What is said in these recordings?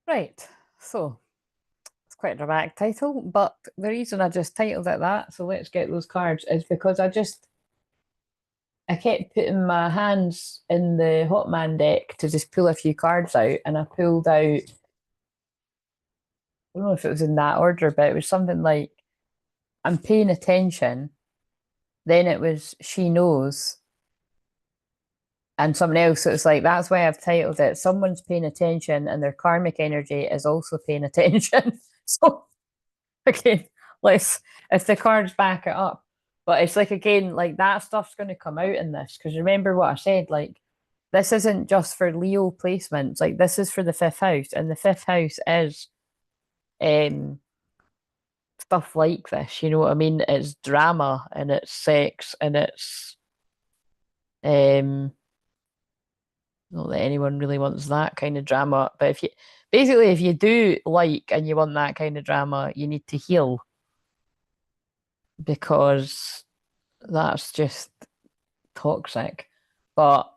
Right, so it's quite a dramatic title, but the reason I just titled it that, so let's get those cards, is because I kept putting my hands in the Hotman deck to just pull a few cards out, and I pulled out, I don't know if it was in that order, but it was something like I'm paying attention. Then it was she knows, and something else. So it's like that's why I've titled it. Someone's paying attention, and their karmic energy is also paying attention. So again, let's if the cards back it up. But it's like again, like that stuff's going to come out in this because remember what I said. Like this isn't just for Leo placements. Like this is for the fifth house, and the fifth house is um stuff like this. You know what I mean? It's drama and it's sex and it's um not that anyone really wants that kind of drama, but if you basically if you do like and you want that kind of drama, you need to heal because that's just toxic. But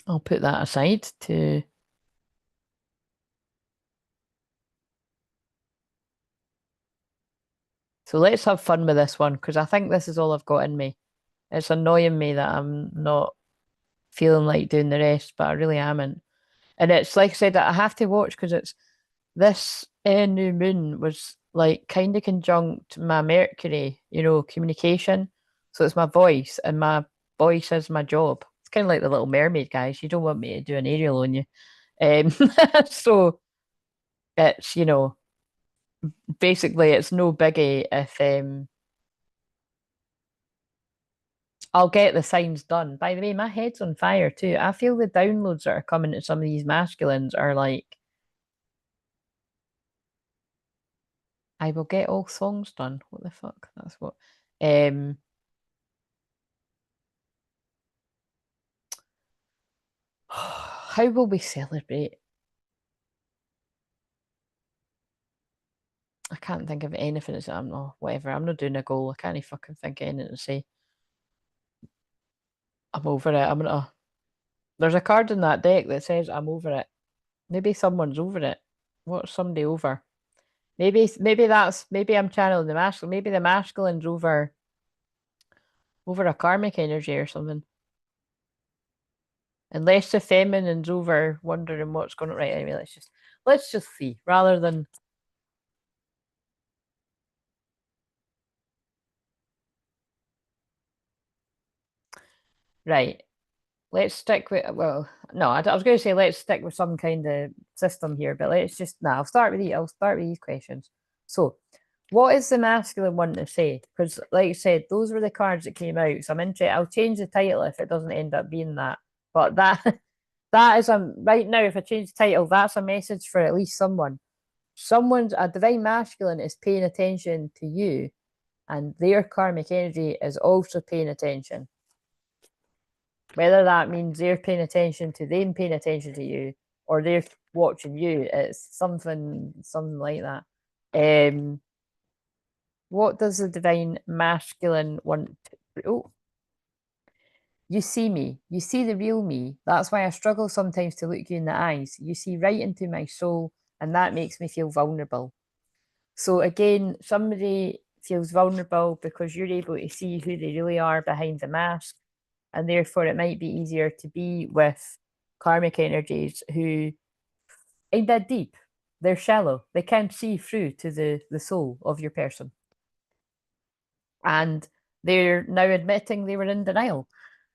I'll put that aside to so let's have fun with this one because I think this is all I've got in me. It's annoying me that I'm not feeling like doing the rest, but I really am. And it's like I said, I have to watch because it's this new moon was like kind of conjunct my Mercury, you know, communication. So it's my voice, and my voice is my job. It's kind of like the Little Mermaid, guys. You don't want me to do an aerial on you. Um, so it's, you know, basically it's no biggie if I'll get the signs done. By the way, my head's on fire too. I feel the downloads that are coming to some of these masculines are like, I will get all songs done. What the fuck? That's what. Um, how will we celebrate? I can't think of anything. I'm not, whatever. I'm not doing a goal. I can't even fucking think of anything to say. I'm over it. There's a card in that deck that says I'm over it. Maybe someone's over it. What's somebody over? Maybe I'm channeling the masculine. Maybe the masculine's over a karmic energy or something. Unless the feminine's over wondering what's going on. Right, anyway, let's just see. Rather than right. Let's stick with well, no, I was going to say let's stick with some kind of system here, but let's just now. I'll start with these questions. So, what is the masculine one to say? Because, like I said, those were the cards that came out. So I'm interested. I'll change the title if it doesn't end up being that. But that that is right now. If I change the title, that's a message for at least someone. Someone's a divine masculine is paying attention to you, and their karmic energy is also paying attention. Whether that means they're paying attention to them paying attention to you or they're watching you, it's something like that. What does the divine masculine want to, oh, you see me. You see the real me. That's why I struggle sometimes to look you in the eyes. You see right into my soul, and that makes me feel vulnerable. So again, somebody feels vulnerable because you're able to see who they really are behind the mask, and therefore it might be easier to be with karmic energies who ain't that deep. They're shallow. They can't see through to the soul of your person. And they're now admitting they were in denial.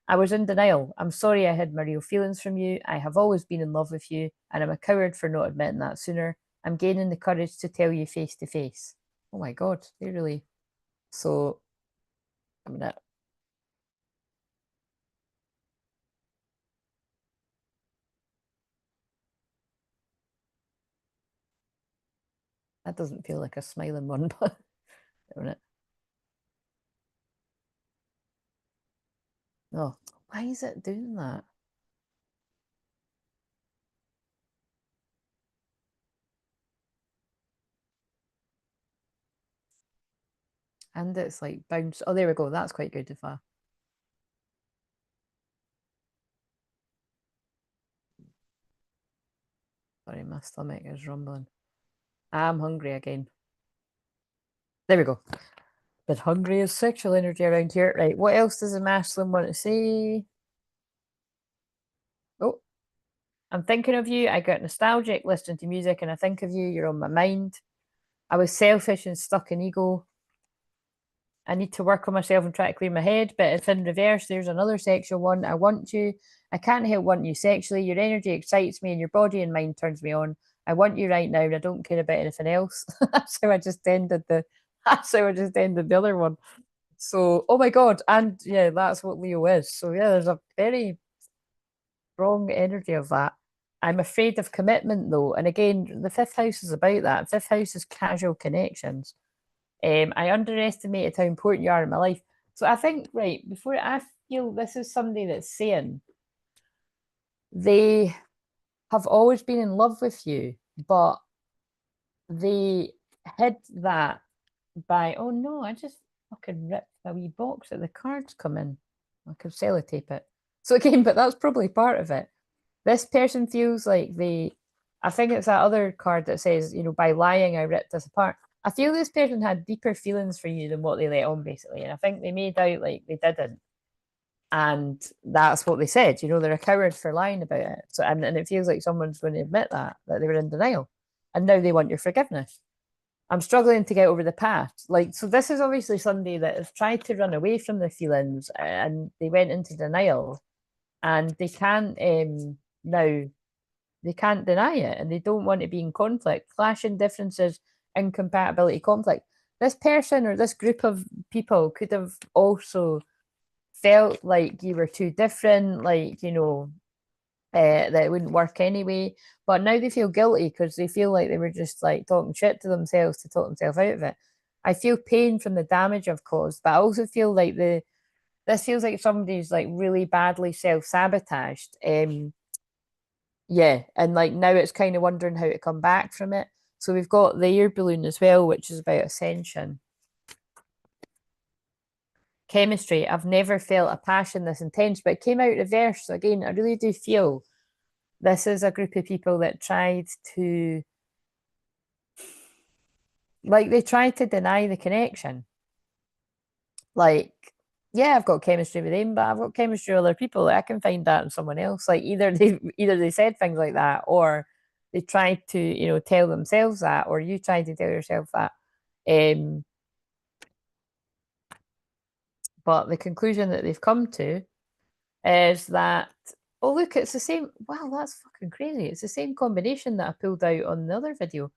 I was in denial. I'm sorry I hid my real feelings from you. I have always been in love with you, and I'm a coward for not admitting that sooner. I'm gaining the courage to tell you face to face. Oh my God, they really. So, I mean, that doesn't feel like a smiling one, but a minute. No, why is it doing that? And it's like bounce. Oh, there we go. That's quite good if I. Sorry, My stomach is rumbling. I'm hungry again. There we go. But hungry is sexual energy around here. Right, what else does the masculine want to say? Oh, I'm thinking of you. I got nostalgic listening to music and I think of you. You're on my mind. I was selfish and stuck in ego. I need to work on myself and try to clear my head. But if in reverse, there's another sexual one. I want you. I can't help wanting you sexually. Your energy excites me and your body and mind turns me on. I want you right now and I don't care about anything else. That's how I just ended the other one. So, oh my God. And yeah, that's what Leo is. So yeah, there's a very strong energy of that. I'm afraid of commitment though. And again, the fifth house is about that. Fifth house is casual connections. I underestimated how important you are in my life. So I think, right, before I feel this is somebody that's saying they have always been in love with you, but they hid that by, oh no, I just fucking ripped a wee box that the cards come in. I could sellotape it. So again, but that's probably part of it. This person feels like I think it's that other card that says, by lying, I ripped this apart. I feel this person had deeper feelings for you than what they let on, basically. And I think they made out like they didn't. And that's what they said. They're a coward for lying about it. So, and it feels like someone's going to admit that they were in denial. And now they want your forgiveness. I'm struggling to get over the past. So this is obviously somebody that has tried to run away from their feelings and they went into denial and they can't now they can't deny it and they don't want to be in conflict. Clashing differences, incompatibility, conflict. This person or this group of people could have also felt like you were too different, that it wouldn't work anyway. But now they feel guilty because they feel like they were just like talking shit to themselves to talk themselves out of it. I feel pain from the damage I've caused, but I also feel like this feels like somebody's like really badly self-sabotaged. Yeah, and like now it's kind of wondering how to come back from it. So we've got the air balloon as well, which is about ascension. Chemistry. I've never felt a passion this intense, but it came out reverse. So again, I really do feel this is a group of people that they tried to deny the connection. Like, yeah, I've got chemistry with him, but I've got chemistry with other people. I can find that in someone else. Like either they said things like that, or they tried to, tell themselves that, or you tried to tell yourself that. But the conclusion that they've come to is that, oh look, it's the same. Wow, that's fucking crazy. It's the same combination that I pulled out on the other video.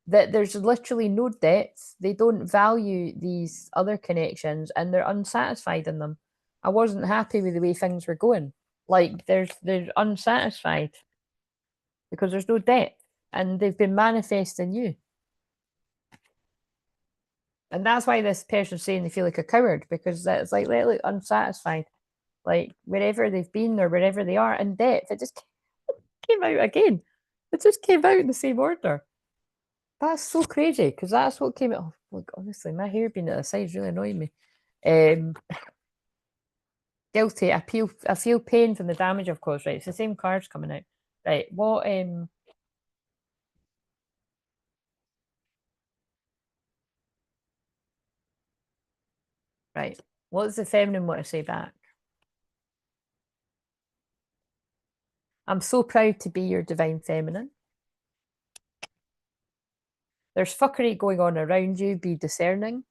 That there's literally no depth. They don't value these other connections and they're unsatisfied in them. I wasn't happy with the way things were going. Like they're unsatisfied because there's no depth and they've been manifesting you. And that's why this person's saying they feel like a coward because that's like they look unsatisfied. Like wherever they've been or wherever they are in depth, it just came out again. It just came out in the same order. That's so crazy because that's what came out. Oh, look, honestly, my hair being at the side is really annoying me. Guilty. I feel pain from the damage I've caused. Right, it's the same cards coming out. Right, what? Right, what does the feminine want to say back? I'm so proud to be your divine feminine. There's fuckery going on around you. Be discerning.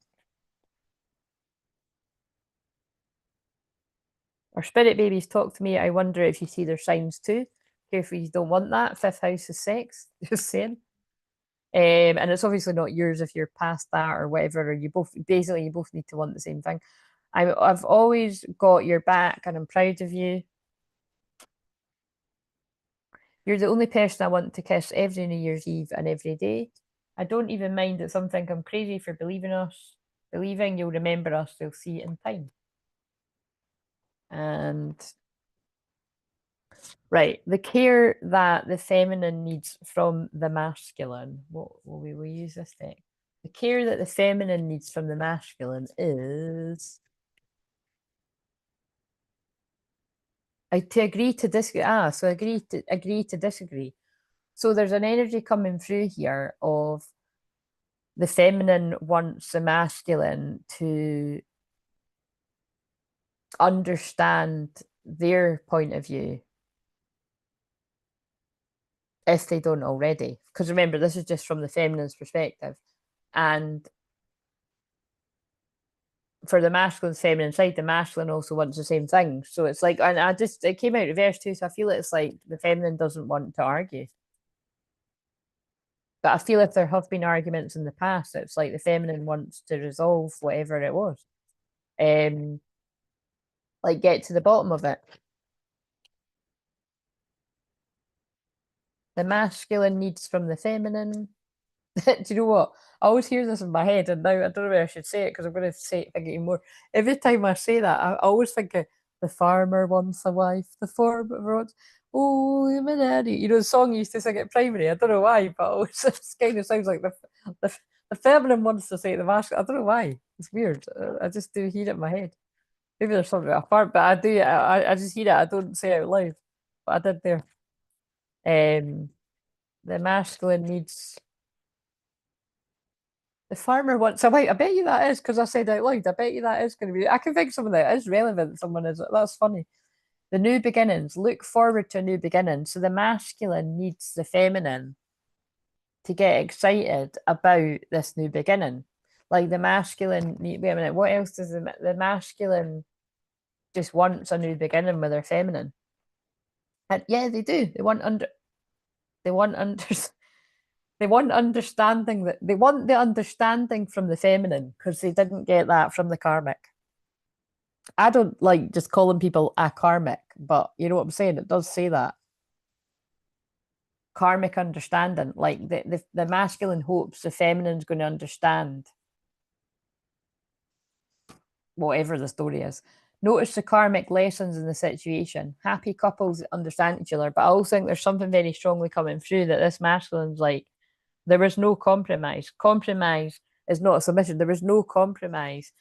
Our spirit babies talk to me. I wonder if you see their signs too. Careful, you don't want that. Fifth house is sex. Just saying. And it's obviously not yours if you're past that or whatever. Or you both need to want the same thing. I've always got your back, and I'm proud of you. You're the only person I want to kiss every New Year's Eve and every day. I don't even mind that some think I'm crazy for believing you'll remember us. They'll see it in time. And right, the care that the feminine needs from the masculine. What will we use this deck? The care that the feminine needs from the masculine is to agree to disagree. So agree to disagree. So there's an energy coming through here of the feminine wants the masculine to understand their point of view if they don't already. Because remember, this is just from the feminine's perspective. And for the masculine feminine side, the masculine also wants the same thing. So it's like, and it came out reverse too. So I feel it's like the feminine doesn't want to argue. But I feel if there have been arguments in the past, it's like the feminine wants to resolve whatever it was. Um, like get to the bottom of it. The masculine needs from the feminine. Do you know what? I always hear this in my head, and now I don't know where I should say it because I'm going to say it thinking more. Every time I say that, I always think of the farmer wants a wife, the farmer wants, oh, I'm a daddy. You know, the song you used to sing at primary. I don't know why, but always it kind of sounds like the, the feminine wants to say the masculine. I don't know why. It's weird. I just do hear it in my head. Maybe there's something about a farm, but I do. I just hear it. I don't say it out loud, but I did there. The masculine needs. The farmer wants a wife. I bet you that is because I said out loud. I bet you that is going to be. I can think of something that is relevant. Someone is. That's funny. The new beginnings. Look forward to a new beginning. So the masculine needs the feminine to get excited about this new beginning. Like the masculine. Wait a minute. What else does the masculine just wants a new beginning with their feminine? And yeah, they do. They want under. They want under. They want understanding that they want the understanding from the feminine because they didn't get that from the karmic. I don't like just calling people a karmic, but you know what I'm saying? It does say that. Karmic understanding, like the masculine hopes the feminine's going to understand whatever the story is. Notice the karmic lessons in the situation. Happy couples understand each other, but I also think there's something very strongly coming through that this masculine's like, there was no compromise. Compromise is not a submission. There was no compromise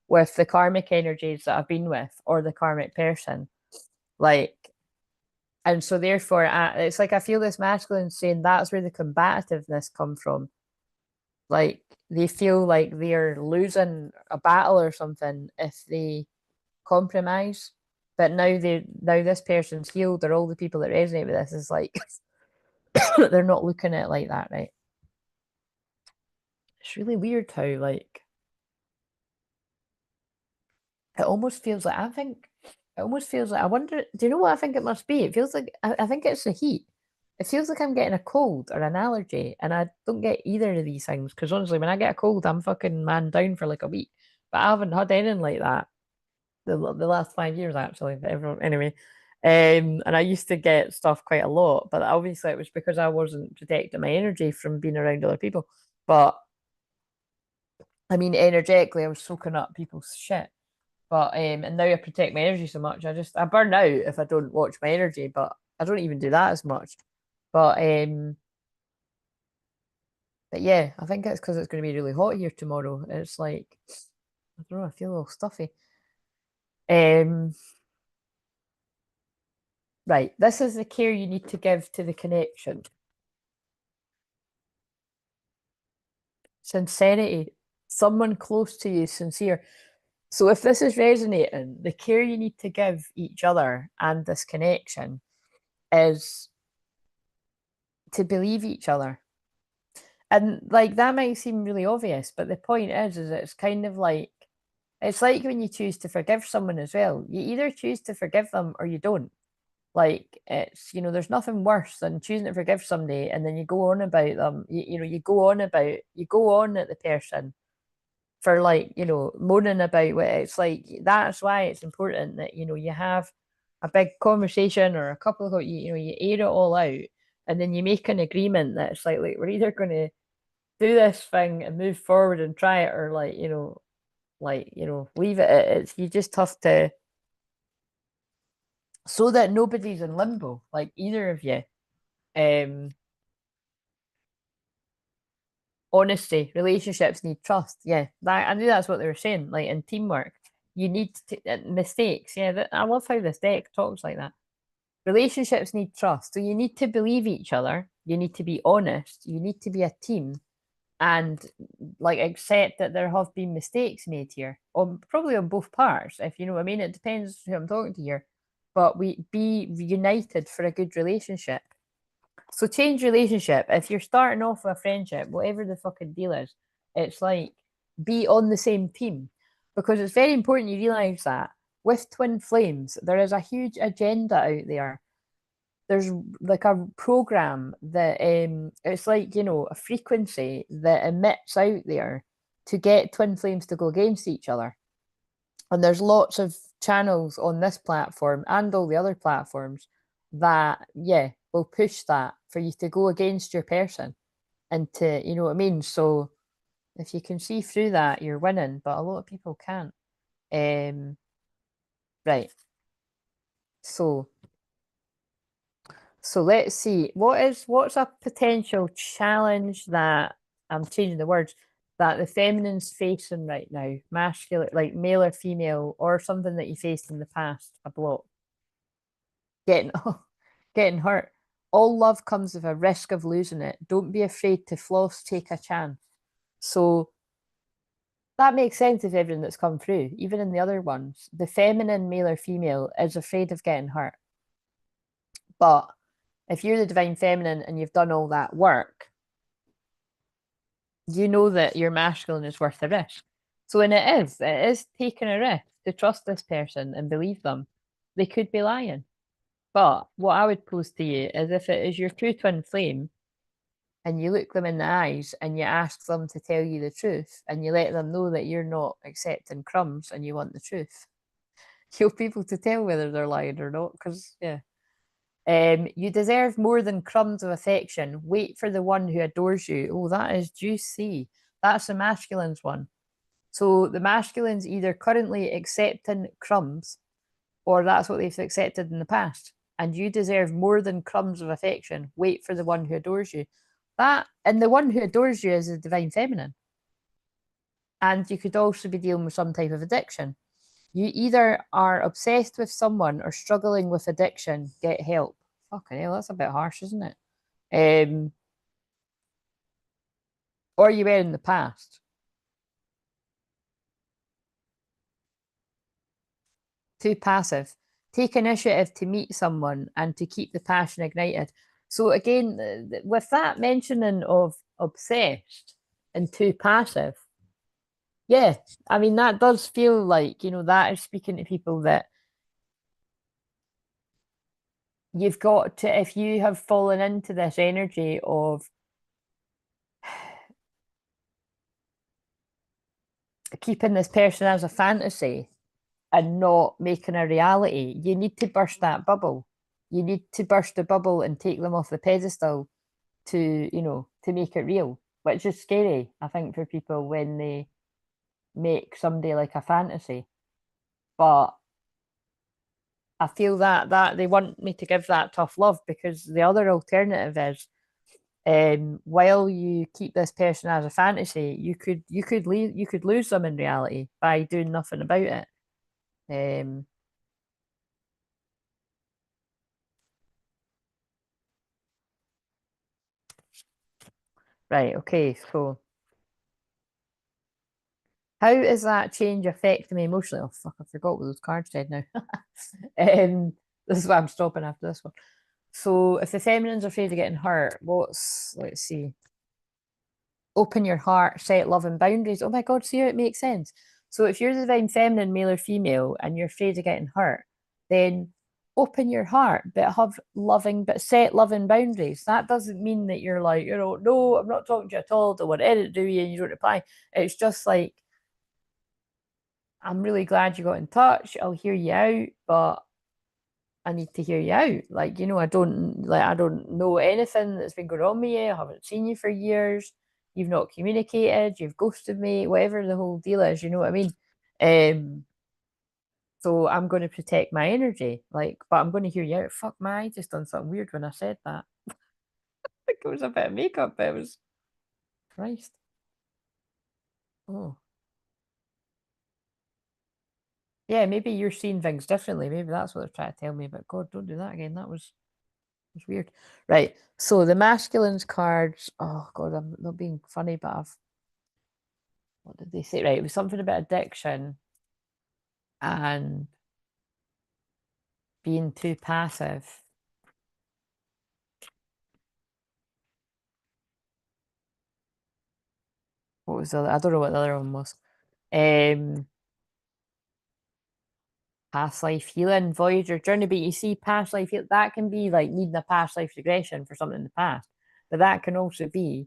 with the karmic energies that I've been with or the karmic person. Like, and so therefore, it's like I feel this masculine saying that's where the combativeness come from. Like they feel like they're losing a battle or something if they compromise. But now this person's healed, or all the people that resonate with this is like they're not looking at it like that, right? It's really weird how like it almost feels like it almost feels like I wonder, do you know what I think it must be? It feels like I think it's the heat. It feels like I'm getting a cold or an allergy, and I don't get either of these things because honestly, when I get a cold, I'm fucking man down for like a week. But I haven't had anything like that the last 5 years actually. But everyone, anyway, and I used to get stuff quite a lot, but obviously it was because I wasn't protecting my energy from being around other people. But I mean, energetically, I was soaking up people's shit. But and now I protect my energy so much. I burn out if I don't watch my energy, but I don't even do that as much. But but yeah, I think it's because it's going to be really hot here tomorrow. It's like I don't know, I feel a little stuffy. Um right, this is the care you need to give to the connection. Sincerity. Someone close to you, sincere. So if this is resonating, the care you need to give each other and this connection is to believe each other. And like that might seem really obvious, but the point is it's kind of like it's like when you choose to forgive someone as well. You either choose to forgive them or you don't. Like it's there's nothing worse than choosing to forgive somebody and then you go on about them. You go on at the person for like moaning about what it's like. That's why it's important that you have a big conversation or a couple of you air it all out and then you make an agreement that it's like we're either going to do this thing and move forward and try it or leave it. It's you just have to so that nobody's in limbo, like either of you. Um Honesty, relationships need trust. Yeah, that I knew that's what they were saying. Like in teamwork, you need to mistakes. Yeah, I love how this deck talks like that. relationships need trust. So you need to believe each other. You need to be honest. You need to be a team and like accept that there have been mistakes made here, on probably on both parts, if you know what I mean. It depends who I'm talking to here. But we be united for a good relationship. So change relationship. If you're starting off with a friendship, whatever the fucking deal is, it's like be on the same team. Because it's very important you realise that with twin flames, there is a huge agenda out there. There's like a program that it's like, you know, a frequency that emits out there to get twin flames to go against each other. And there's lots of channels on this platform and all the other platforms that, yeah, will push that for you to go against your person and to, you know what I mean? So if you can see through that, you're winning, but a lot of people can't. Right. So let's see. What's a potential challenge that I'm changing the words that the feminine's facing right now? Masculine, like male or female, or something that you faced in the past, a block. Getting getting hurt. All love comes with a risk of losing it. Don't be afraid to floss, take a chance. So that makes sense of everything that's come through, even in the other ones. The feminine, male or female, is afraid of getting hurt. But if you're the divine feminine and you've done all that work, you know that your masculine is worth the risk. So when it is taking a risk to trust this person and believe them. They could be lying. But what I would pose to you is if it is your true twin flame and you look them in the eyes and you ask them to tell you the truth and you let them know that you're not accepting crumbs and you want the truth, you'll be able to tell whether they're lying or not. Because, yeah. You deserve more than crumbs of affection. Wait for the one who adores you. Oh, that is juicy. That's the masculine's one. So the masculine's either currently accepting crumbs or that's what they've accepted in the past. And you deserve more than crumbs of affection. Wait for the one who adores you. That, and the one who adores you is the divine feminine. And you could also be dealing with some type of addiction. You either are obsessed with someone or struggling with addiction, get help. Fucking hell, that's a bit harsh, isn't it? Or you were in the past. Too passive. Take initiative to meet someone and to keep the passion ignited. So again, with that mentioning of obsessed and too passive, yeah, I mean that does feel like, you know, that is speaking to people that you've got to, if you have fallen into this energy of keeping this person as a fantasy and not making a reality, you need to burst that bubble. You need to burst the bubble and take them off the pedestal to, you know, to make it real, which is scary, I think, for people when they make somebody like a fantasy. But I feel that they want me to give that tough love because the other alternative is while you keep this person as a fantasy, you could lose them in reality by doing nothing about it. Um, right, okay, so how is that change affecting me emotionally? Oh fuck, I forgot what those cards said now. This is why I'm stopping after this one. So if the feminine's afraid of getting hurt, let's see. Open your heart, set love and boundaries. Oh my God, see how it makes sense. So if you're the divine feminine, male or female, and you're afraid of getting hurt, then open your heart, but set loving boundaries. That doesn't mean that you're like, you know, no, I'm not talking to you at all, don't want anything to do with you, and you don't reply. It's just like, I'm really glad you got in touch. I'll hear you out, but I need to hear you out. Like, you know, I don't know anything that's been going on with you. I haven't seen you for years. You've not communicated, you've ghosted me, whatever the whole deal is, you know what I mean? Um, so I'm going to protect my energy, like, but I'm going to hear you out. Fuck my, I just done something weird when I said that. I think it was a bit of makeup, but it was Christ. Oh. Yeah, maybe you're seeing things differently. Maybe that's what they're trying to tell me. But God, don't do that again. That was weird. Right. So the masculines cards. Oh God, I'm not being funny, but I've. What did they say? Right. It was something about addiction and being too passive. What was the other? I don't know what the other one was. Um, Past life healing, Voyager journey. But you see, past life healing, that can be like needing a past life regression for something in the past. But that can also be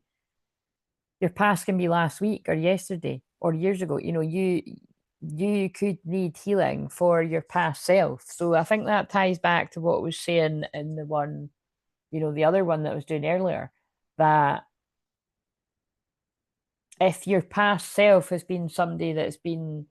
your past can be last week or yesterday or years ago. You know, you could need healing for your past self. So I think that ties back to what I was saying in the one, you know, the other one that I was doing earlier, that if your past self has been somebody that's been,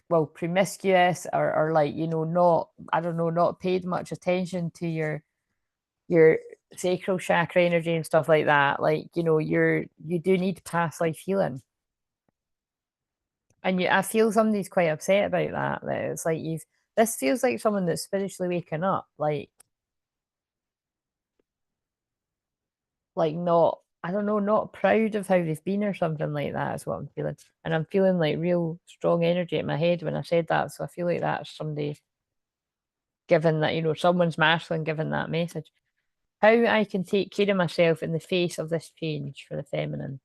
well, promiscuous or like, you know, not, I don't know, not paid much attention to your sacral chakra energy and stuff like that, like, you know, you do need past life healing. And I feel somebody's quite upset about that. That it's like this feels like someone that's spiritually waking up, like not, I don't know, not proud of how they've been or something like that is what I'm feeling. And I'm feeling like real strong energy in my head when I said that. So I feel like that's somebody given that, you know, someone's masculine given that message. How I can take care of myself in the face of this change for the feminine.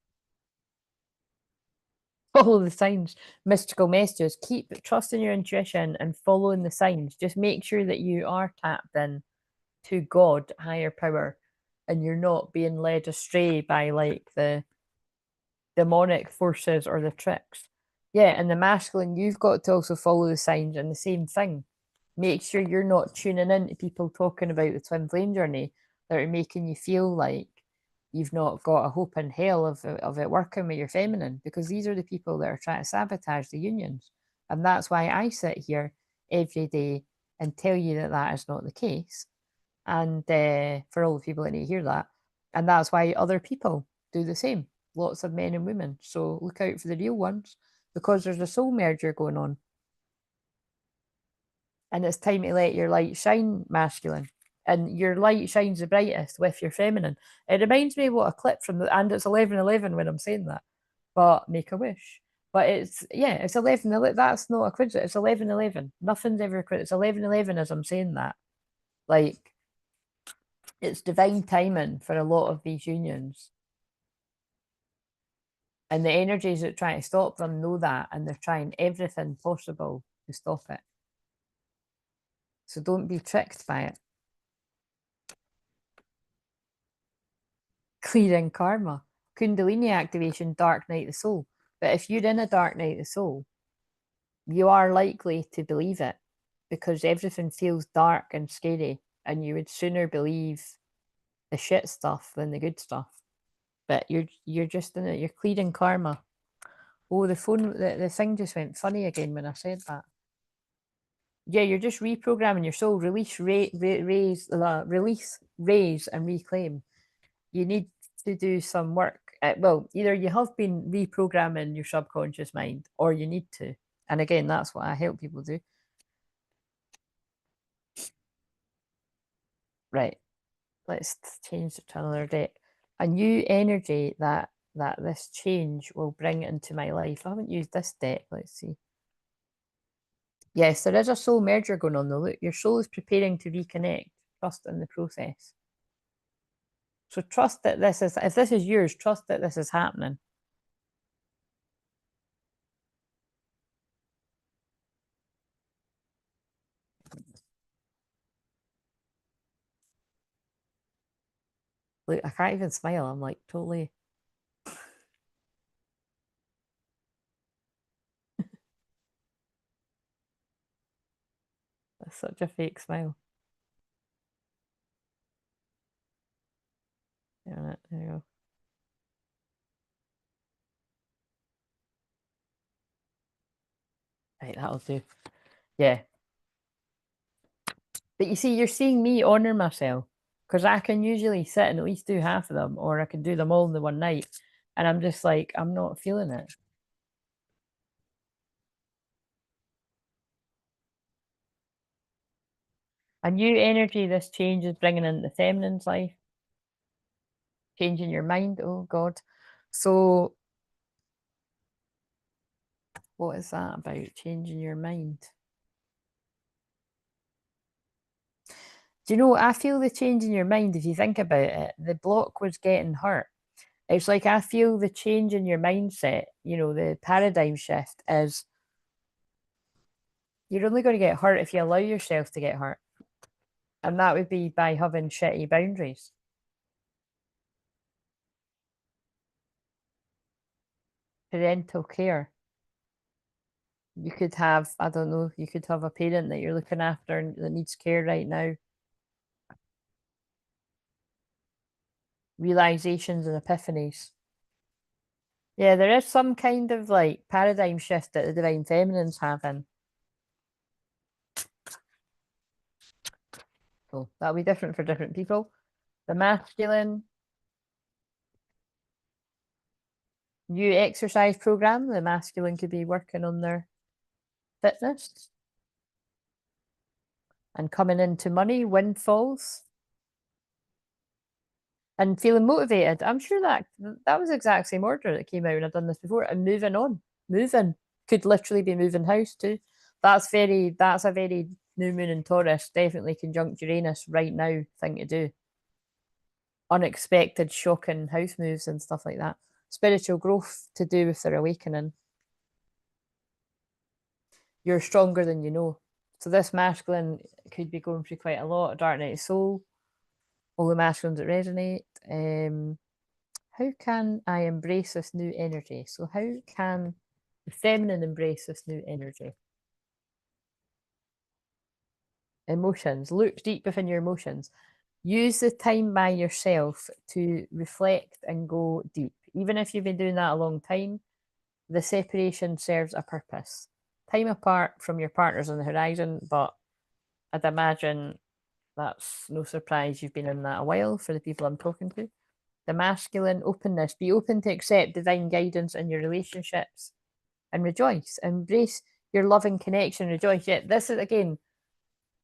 Follow the signs, mystical messages. Keep trusting your intuition and following the signs. Just make sure that you are tapped in to God, higher power, and you're not being led astray by like the demonic forces or the tricks. Yeah, and the masculine, you've got to also follow the signs and the same thing. Make sure you're not tuning in to people talking about the twin flame journey that are making you feel like you've not got a hope in hell of it working with your feminine, because these are the people that are trying to sabotage the unions. And that's why I sit here every day and tell you that that is not the case. And for all the people that need to hear that. And that's why other people do the same. Lots of men and women. So look out for the real ones, because there's a soul merger going on. And it's time to let your light shine, masculine. And your light shines the brightest with your feminine. It reminds me of what a clip from the, and it's 11:11 when I'm saying that, but make a wish. But it's, yeah, it's 11:11. That's not a coincidence. It's 11:11. Nothing's ever a coincidence. It's 11:11 as I'm saying that. Like, it's divine timing for a lot of these unions. And the energies that try to stop them know that, and they're trying everything possible to stop it. So don't be tricked by it. Clearing karma. Kundalini activation, dark night of the soul. But if you're in a dark night of the soul, you are likely to believe it, because everything feels dark and scary, and you would sooner believe the shit stuff than the good stuff. But you're just in it, you're clearing karma. Oh, the thing just went funny again when I said that. Yeah, you're just reprogramming your soul. Release, raise, and reclaim. You need to do some work. Well, either you have been reprogramming your subconscious mind, or you need to. And again, that's what I help people do. Right. Let's change it to another deck. A new energy that this change will bring into my life. I haven't used this deck. Let's see. Yes, there is a soul merger going on though. Look, your soul is preparing to reconnect. Trust in the process. So trust that this is, if this is yours, trust that this is happening. Look, I can't even smile. I'm like totally. That's such a fake smile. Yeah, there you go. Right, that'll do. Yeah. But you see, you're seeing me honor myself, because I can usually sit and at least do half of them, or I can do them all in the one night. And I'm just like, I'm not feeling it. A new energy, this change is bringing into the feminine's life. Changing your mind. Oh, God. So, what is that about? Changing your mind. Do you know, I feel the change in your mind, if you think about it, the block was getting hurt. It's like I feel the change in your mindset, the paradigm shift is you're only going to get hurt if you allow yourself to get hurt. And that would be by having shitty boundaries. Parental care. You could have, I don't know, you could have a parent that you're looking after that needs care right now. Realizations and epiphanies. Yeah, there is some kind of like paradigm shift that the divine feminine's having. So that'll be different for different people. The masculine, new exercise program, the masculine could be working on their fitness and coming into money, windfalls, and feeling motivated. I'm sure that was the exact same order that came out when I've done this before. And moving on, moving could literally be moving house too. That's a very new moon in Taurus, definitely conjunct Uranus right now thing to do. Unexpected, shocking house moves and stuff like that. Spiritual growth to do with their awakening. You're stronger than you know. So this masculine could be going through quite a lot. Dark night of soul. All the masculines that resonate. How can I embrace this new energy? So how can the feminine embrace this new energy? Emotions. Look deep within your emotions. Use the time by yourself to reflect and go deep. Even if you've been doing that a long time, the separation serves a purpose. Time apart from your partners on the horizon, but I'd imagine that's no surprise you've been in that a while for the people I'm talking to. The masculine openness. Be open to accept divine guidance in your relationships and rejoice. Embrace your loving connection, rejoice. Yet this is again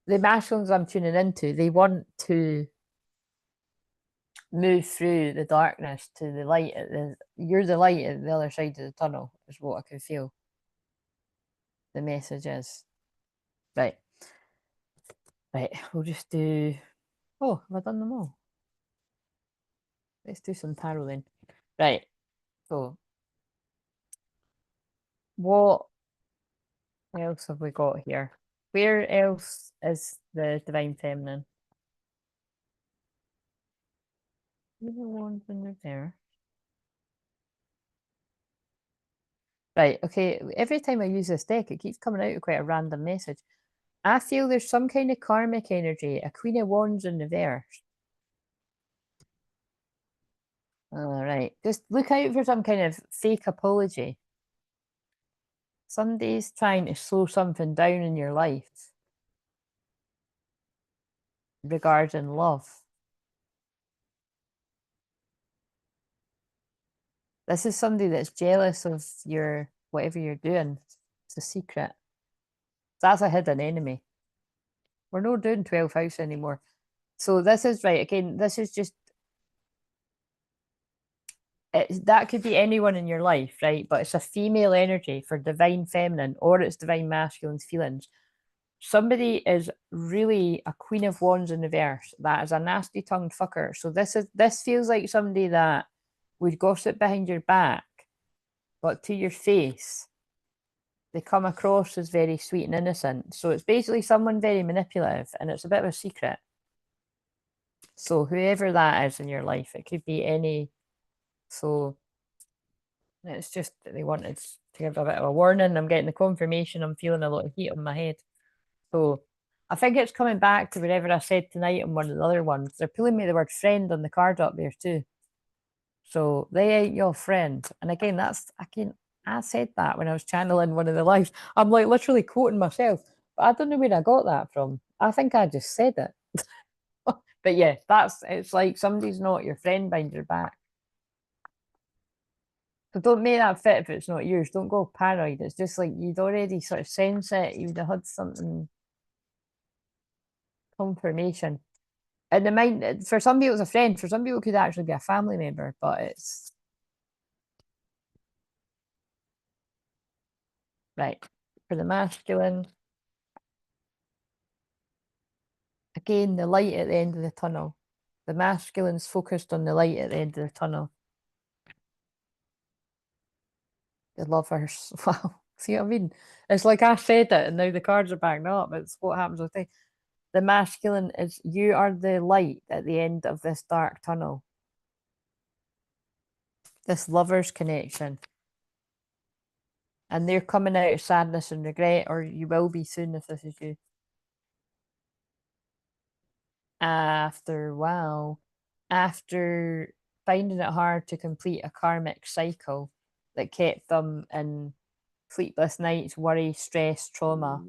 the masculines I'm tuning into, they want to move through the darkness to the light. You're the light at the other side of the tunnel, is what I can feel. The message is. Right. Right. We'll just do. Oh, have I done them all? Let's do some tarot then. Right. So, what else have we got here? Where else is the divine feminine? The ones when they're there. Right. Okay. Every time I use this deck, it keeps coming out with quite a random message. I feel there's some kind of karmic energy, a Queen of Wands in reverse. All right. Just look out for some kind of fake apology. Somebody's trying to slow something down in your life regarding love. This is somebody that's jealous of your whatever you're doing. It's a secret. That's a hidden enemy. We're not doing 12th house anymore. So this is right. Again, this is just that could be anyone in your life, right? But it's a female energy for divine feminine or it's divine masculine's feelings. Somebody is really a Queen of Wands in reverse. That is a nasty tongued fucker. So this feels like somebody that would gossip behind your back, but to your face, they come across as very sweet and innocent. So it's basically someone very manipulative, and it's a bit of a secret. So whoever that is in your life, it could be any. So it's just that they wanted to give a bit of a warning. I'm getting the confirmation. I'm feeling a lot of heat on my head. So I think it's coming back to whatever I said tonight on one of the other ones. They're pulling me the word friend on the card up there too. So they ain't your friend. And again, I said that when I was channeling one of the lives. I'm like literally quoting myself, but I don't know where I got that from. I think I just said it. But yeah, it's like somebody's not your friend behind your back. So don't make that fit if it's not yours. Don't go paranoid. It's just like you'd already sort of sense it. You'd have had something. confirmation. And the mind for some people it's a friend, for some people it could actually be a family member, but it's right. For the masculine, again, the light at the end of the tunnel. The masculine's focused on the light at the end of the tunnel. The lovers. Wow. See what I mean? It's like I said it and now the cards are backing up. It's what happens with the masculine is you are the light at the end of this dark tunnel. This lover's connection. And they're coming out of sadness and regret, or you will be soon if this is you. Wow, after finding it hard to complete a karmic cycle that kept them in sleepless nights, worry, stress, trauma,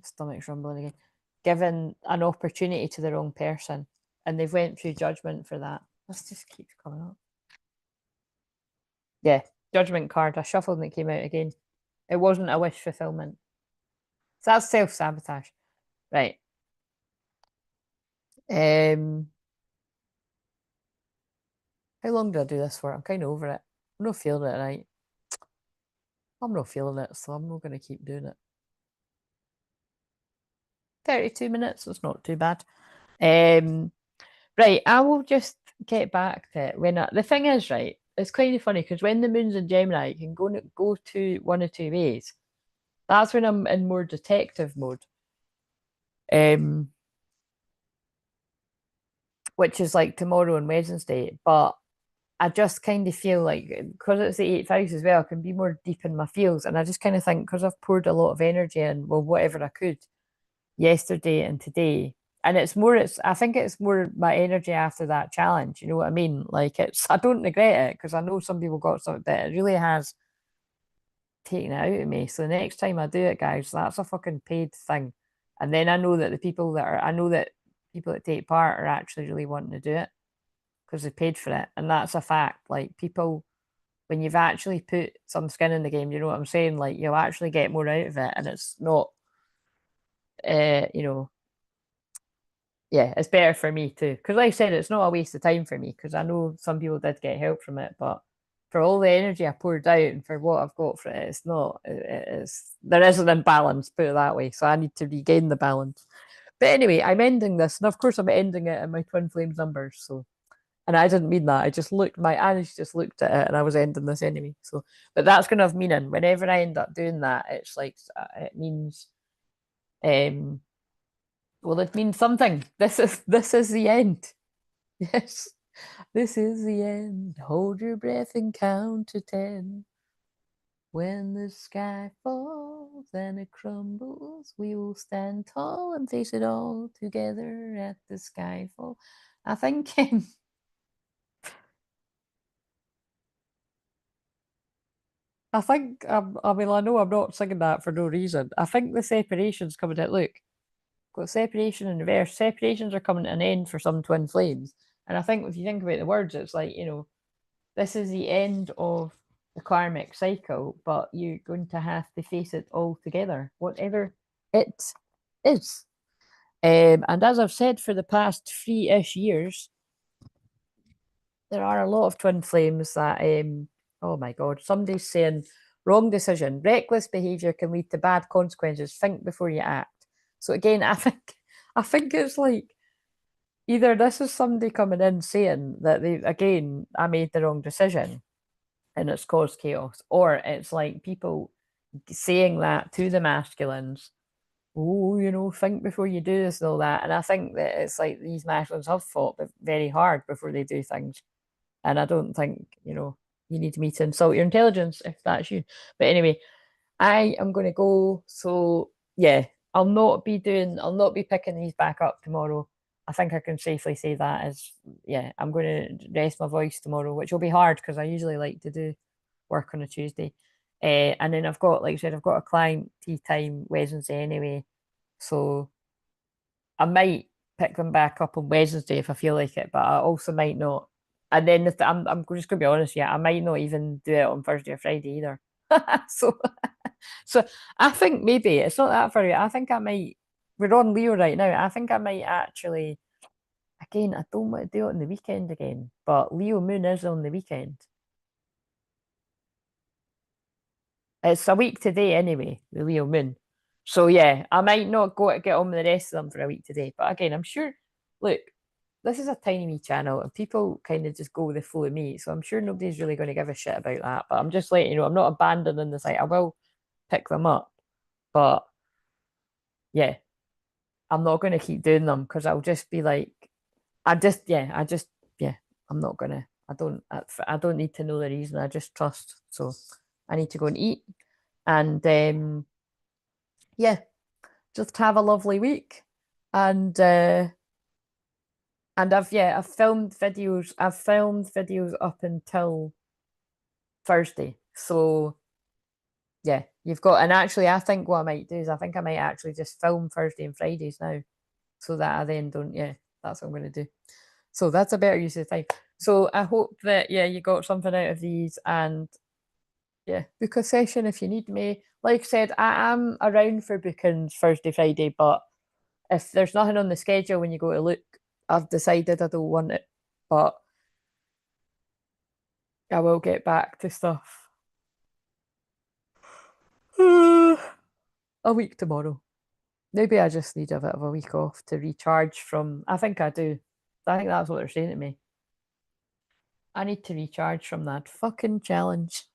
stomach's rumbling again, given an opportunity to the wrong person, and they've went through judgment for that. This just keeps coming up. Yeah, judgment card. I shuffled and it came out again. It wasn't a wish fulfillment. So that's self-sabotage. Right. How long did I do this for? I'm kind of over it. I'm not feeling it, right? I'm not feeling it, so I'm not going to keep doing it. 32 minutes, that's not too bad. Right, I will just get back to it. The thing is, right, it's kind of funny because when the moon's in Gemini, it can go to one of two ways. That's when I'm in more detective mode. Which is like tomorrow and Wednesday. But I just kind of feel like because it's the eighth house as well, I can be more deep in my feels. And I just kind of think because I've poured a lot of energy in, well, whatever I could yesterday and today. And I think it's more my energy after that challenge. You know what I mean? Like I don't regret it because I know some people got something that it really has taken it out of me. So the next time I do it, guys, that's a fucking paid thing. And then I know that people that take part are actually really wanting to do it because they paid for it. And that's a fact. Like people, when you've actually put some skin in the game, you know what I'm saying? Like you'll actually get more out of it. And it's not, you know, yeah, it's better for me too. Because like I said, it's not a waste of time for me because I know some people did get help from it, but for all the energy I poured out and for what I've got for it, it's not. There is an imbalance, put it that way. So I need to regain the balance. But anyway, I'm ending this, and of course I'm ending it in my twin flames numbers. So, and I didn't mean that. My eyes just looked at it, and I was ending this anyway. So, but that's going to have meaning. Whenever I end up doing that, it's like it means um well, it means something. This is the end. Yes, this is the end. Hold your breath and count to 10. When the sky falls and it crumbles, we will stand tall and face it all together at the skyfall. I think I mean I know I'm not singing that for no reason. I think the separation's coming out. Look, got separation and reverse. Separations are coming to an end for some twin flames. And I think if you think about the words, it's like, this is the end of the karmic cycle, but you're going to have to face it all together, whatever it is. And as I've said for the past 3-ish years, there are a lot of twin flames that, oh my God, somebody's saying wrong decision, reckless behavior can lead to bad consequences. Think before you act. So again, I think it's like either this is somebody coming in saying that I made the wrong decision and it's caused chaos, or it's like people saying that to the masculines. Oh, think before you do this and all that. And I think that it's like these masculines have fought very hard before they do things. And I don't think, you need me to insult your intelligence if that's you. But anyway, I am going to go. So yeah, I'll not be picking these back up tomorrow. I think I can safely say that yeah, I'm going to rest my voice tomorrow, which will be hard because I usually like to do work on a Tuesday. And then like I said, I've got a client tea time Wednesday anyway. So I might pick them back up on Wednesday if I feel like it, but I also might not. And then I'm just going to be honest, yeah, I might not even do it on Thursday or Friday either. so, so I think maybe it's not that far away. I think I might. we're on Leo right now. I think I might actually, again, I don't want to do it on the weekend again, but Leo moon is on the weekend. It's a week today anyway, the Leo moon. So yeah, I might not go to get on with the rest of them for a week today. But again, I'm sure, look, this is a tiny wee channel and people kind of just go with the flow of me. So I'm sure nobody's really going to give a shit about that. But I'm just letting you know, I'm not abandoning the site. I will pick them up. But yeah, I'm not going to keep doing them because I'll just be like, yeah, I'm not going to. I don't need to know the reason. I just trust. So I need to go and eat. And yeah, just have a lovely week. And I've filmed videos. I've filmed videos up until Thursday. So yeah, you've got, and actually I think what I might do is I think I might actually just film Thursday and Fridays now. So that I then don't, yeah, that's what I'm gonna do. So that's a better use of time. So I hope that yeah, you got something out of these and yeah, book a session if you need me. Like I said, I am around for bookings Thursday, Friday, but if there's nothing on the schedule when you go to look, I've decided I don't want it. But I will get back to stuff a week tomorrow. Maybe I just need a bit of a week off to recharge from. I think I do. I think that's what they're saying to me. I need to recharge from that fucking challenge.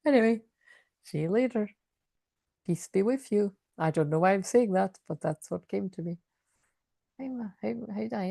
Anyway, see you later. Peace be with you. I don't know why I'm saying that, but that's what came to me. How do I